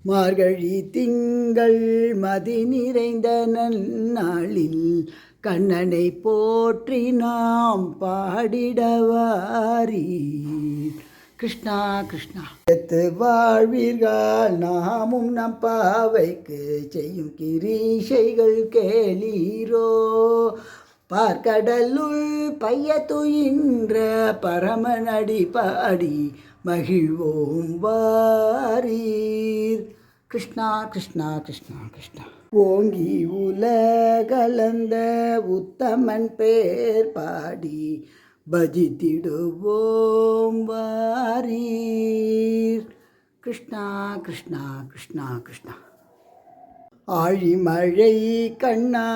மார்கழி திங்கள் மதி நிறைந்த நன்னாளில் கண்ணனை போற்றி நாம் பாடிடவாரீர். கிருஷ்ணா கிருஷ்ணா வாழ்வீர்கள் நாமும் நம் பாவைக்கு செய்யும் கிரீஷைகள் கேளீரோ. பார்க்கடலுள் பைய துயின்ற பரமனடி பாடி மகிழ்வோம் வாரீர். கிருஷ்ணா கிருஷ்ணா கிருஷ்ணா கிருஷ்ணா ஓங்கி உலகலந்த உத்தமன் பேர் பாடி பஜித்திடுவோம் வாரீர். கிருஷ்ணா கிருஷ்ணா கிருஷ்ணா கிருஷ்ணா ஆழிமழை கண்ணா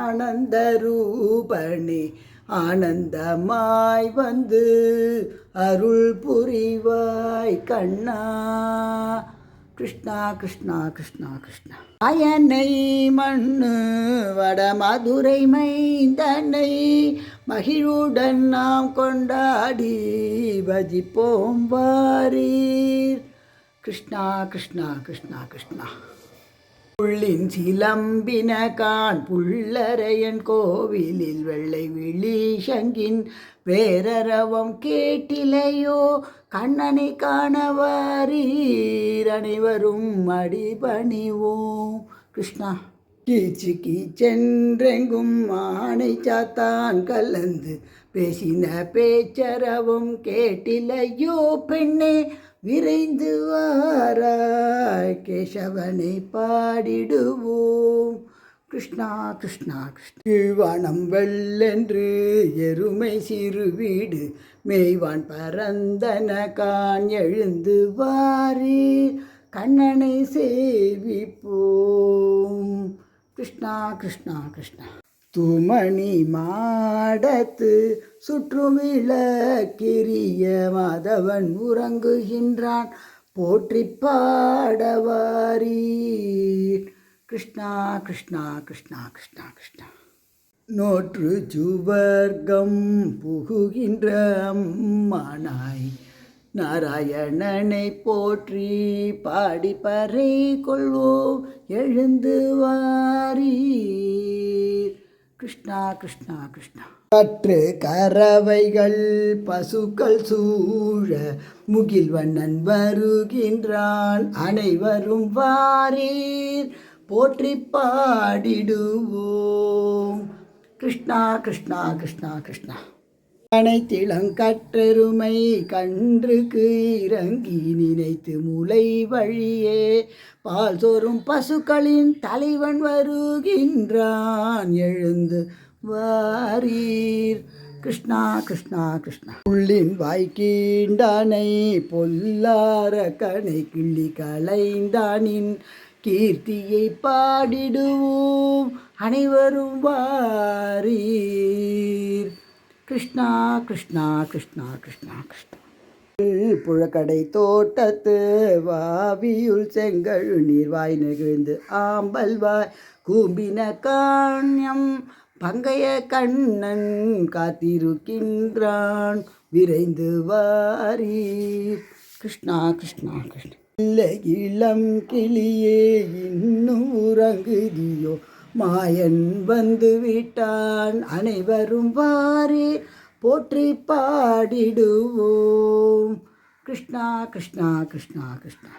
ஆனந்த ரூபனே ஆனந்தமாய் வந்து அருள் புரிவாய் கண்ணா. கிருஷ்ணா கிருஷ்ணா கிருஷ்ணா கிருஷ்ணா அயனை மண்ணு வட மதுரை மைந்தனை மகிழுடன் நாம் கொண்டாடி பஜிப்போம் வாரீர். கிருஷ்ணா கிருஷ்ணா கிருஷ்ணா கிருஷ்ணா புள்ளின் சிலம்பின கான் புள்ளரையன் கோவிலில் வெள்ளை விழி சங்கின் பேரரவம் கேட்டிலையோ. கண்ணனை காண வாரீர் அனைவரும் அடிபணிவோம். கிருஷ்ணா கீச்சு கீச்சென்றெங்கும் ஆணை சாத்தான் கலந்து பேசின பேச்சரவும் கேட்டிலையோ. பெண்ணே விரைந்து வாராய் கேசவனை பாடிடுவோம். கிருஷ்ணா கிருஷ்ணா கிருஷ்ணா கீழ்வானம் வெள்ளென்று எருமை சிறு வீடு மேய்வான் பரந்தன கான் எழுந்து வாரீர் கண்ணனை சேவிப்போம். கிருஷ்ணா கிருஷ்ணா கிருஷ்ணா தூமணி மாடத்து சுற்றும் விளக்கிரிய மாதவன் உறங்குகின்றான் போற்றி பாடவாரீர். கிருஷ்ணா கிருஷ்ணா கிருஷ்ணா கிருஷ்ணா கிருஷ்ணா நோற்று சுவர்க்கம் புகுகின்ற அம்மானாய் நாராயணனை போற்றி பாடி பறை கொள்வோம் எழுந்து வாரீர். கிருஷ்ணா கிருஷ்ணா கிருஷ்ணா கற்று கறவைகள் பசுக்கள் சூழ முகில்வண்ணன் வருகின்றான் அனைவரும் வாரீர் போற்றி பாடிடுவோம். கிருஷ்ணா கிருஷ்ணா கிருஷ்ணா கிருஷ்ணா அனைத்திளங்கற்றெருமை கன்றுக்கு இறங்கி நினைத்து முளை வழியே பால் சோறும் பசுக்களின் தலைவன் வருகின்றான் எழுந்து வாரீர். கிருஷ்ணா கிருஷ்ணா கிருஷ்ணா புள்ளின் வாய்க்கீண்டானை பொல்லார கனை கிள்ளி களைந்தானின் கீர்த்தியை பாடிடுவோம் அனைவரும் வாரீர். கிருஷ்ணா கிருஷ்ணா கிருஷ்ணா கிருஷ்ணா கிருஷ்ணா புழக்கடை தோட்டத்து வாவியுள் செங்கழு நீர்வாய் நெகிழ்ந்து ஆம்பல் வாய் கூம்பின காண்யம் பங்கைய கண்ணன் காத்திருக்கின்றான் விரைந்து வாரீர். கிருஷ்ணா கிருஷ்ணா கிருஷ்ணா இல்லை இளம் கிளியே இன்னும் உறங்குதியோ மாயன் வந்து விட்டான் அனைவரும் வாரீர் போற்றி பாடிடுவோம். கிருஷ்ணா கிருஷ்ணா கிருஷ்ணா கிருஷ்ணா